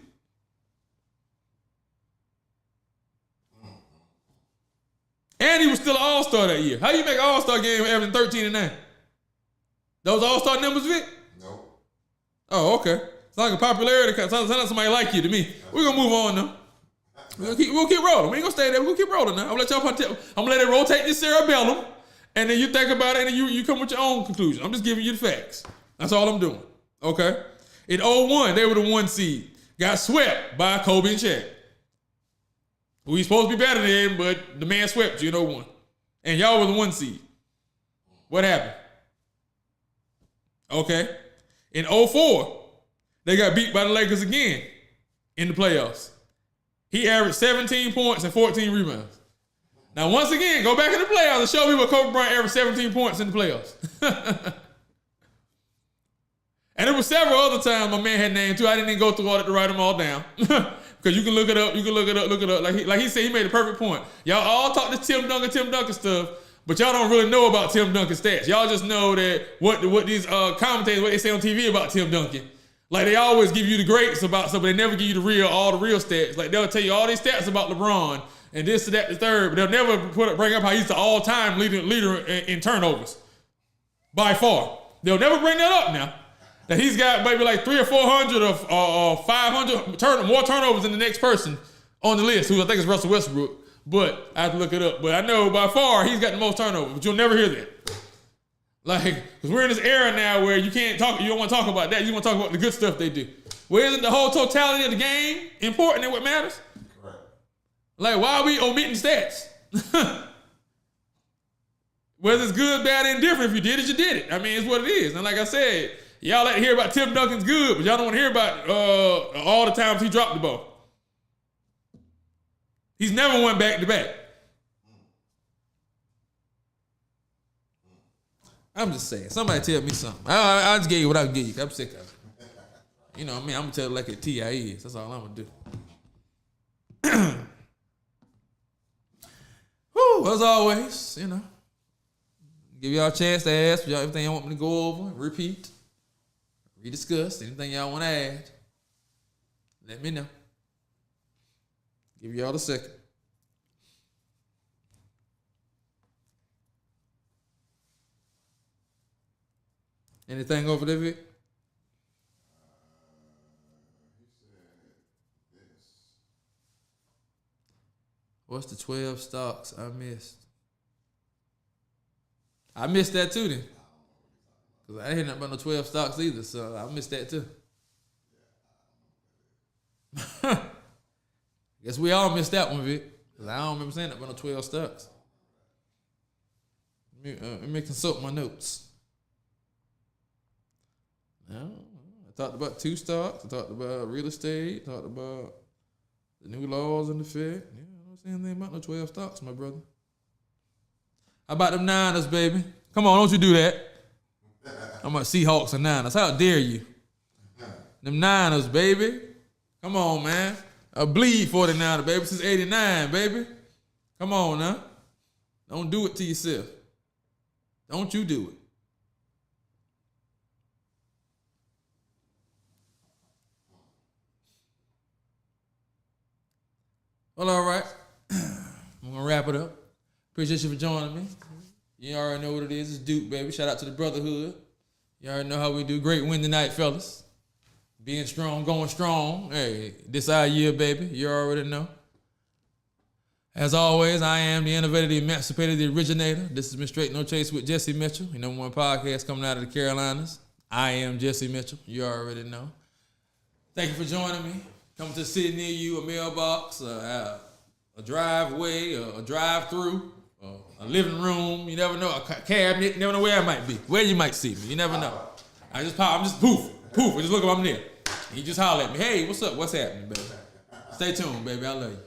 And he was still an all-star that year. How you make an all-star game averaging 13 and 9? Those all-star numbers, Vic? No. Oh, okay. It's like a popularity. Sounds like somebody like you to me. We're going to move on now. We'll keep rolling. We ain't going to stay there. We're going to keep rolling now. I'm going to let it rotate your cerebellum. And then you think about it and then you come with your own conclusion. I'm just giving you the facts. That's all I'm doing. Okay? In 2001, they were the 1 seed. Got swept by Kobe and Shaq. Who he's supposed to be better than, but the man swept you in 2001. And y'all were the 1 seed. What happened? Okay. In 04, they got beat by the Lakers again in the playoffs. He averaged 17 points and 14 rebounds. Now, once again, go back in the playoffs and show me what Kobe Bryant averaged 17 points in the playoffs. And there were several other times my man had named too. I didn't even go through all that to write them all down. Because you can look it up. Look it up. Like he said, he made a perfect point. Y'all all talk this Tim Duncan stuff, but y'all don't really know about Tim Duncan stats. Y'all just know that what these commentators, what they say on TV about Tim Duncan. Like they always give you the greats about stuff, but they never give you all the real stats. Like they'll tell you all these stats about LeBron and this, that, the third, but they'll never bring up how he's the all-time leader in turnovers. By far. They'll never bring that up now. That he's got maybe like 300 or 400 or 500 more turnovers than the next person on the list, who I think is Russell Westbrook. But I have to look it up. But I know by far he's got the most turnovers, but you'll never hear that. Like, because we're in this era now where you don't want to talk about that. You want to talk about the good stuff they do. Well, isn't the whole totality of the game important and what matters? Correct. Like, why are we omitting stats? Whether it's good, bad, and indifferent, if you did it, you did it. I mean, it's what it is. And like I said, y'all like to hear about Tim Duncan's good, but y'all don't want to hear about all the times he dropped the ball. He's never went back to back. I'm just saying. Somebody tell me something. I just gave you what I can give you. I'm sick of it. You know what I mean? I'm going to tell it like a TIE is. That's all I'm going to do. Whew, as always, you know. Give y'all a chance to ask y'all everything y'all want me to go over, repeat, rediscuss, anything y'all want to add. Let me know. Give y'all a second. Anything over there, Vic? He said this. What's the 12 stocks I missed? I missed that too then. Because I ain't hear nothing about no 12 stocks either, so I missed that too. Guess we all missed that one, Vic. Because I don't remember saying that about no 12 stocks. Let me consult my notes. Now, I talked about 2 stocks. I talked about real estate. I talked about the new laws in the Fed. Yeah, I don't say anything about no 12 stocks, my brother. How about them Niners, baby? Come on, don't you do that. I'm about Seahawks and Niners. How dare you? Them Niners, baby. Come on, man. I bleed 49, baby, since 89, baby. Come on now. Don't do it to yourself. Don't you do it. Well, all right. I'm going to wrap it up. Appreciate you for joining me. You already know what it is. It's Duke, baby. Shout out to the brotherhood. You already know how we do. Great win tonight, fellas. Being strong, going strong. Hey, this our year, baby. You already know. As always, I am the innovator, the emancipator, the originator. This has been Straight No Chase with Jesse Mitchell, your #1 podcast coming out of the Carolinas. I am Jesse Mitchell. You already know. Thank you for joining me. Coming to a city near you, a mailbox, a driveway, a drive-through, a living room. You never know. A cabinet. You never know where I might be. Where you might see me. You never know. I'm just poof. I just look up, I'm there. You just holler at me. Hey, what's up? What's happening, baby? Stay tuned, baby. I love you.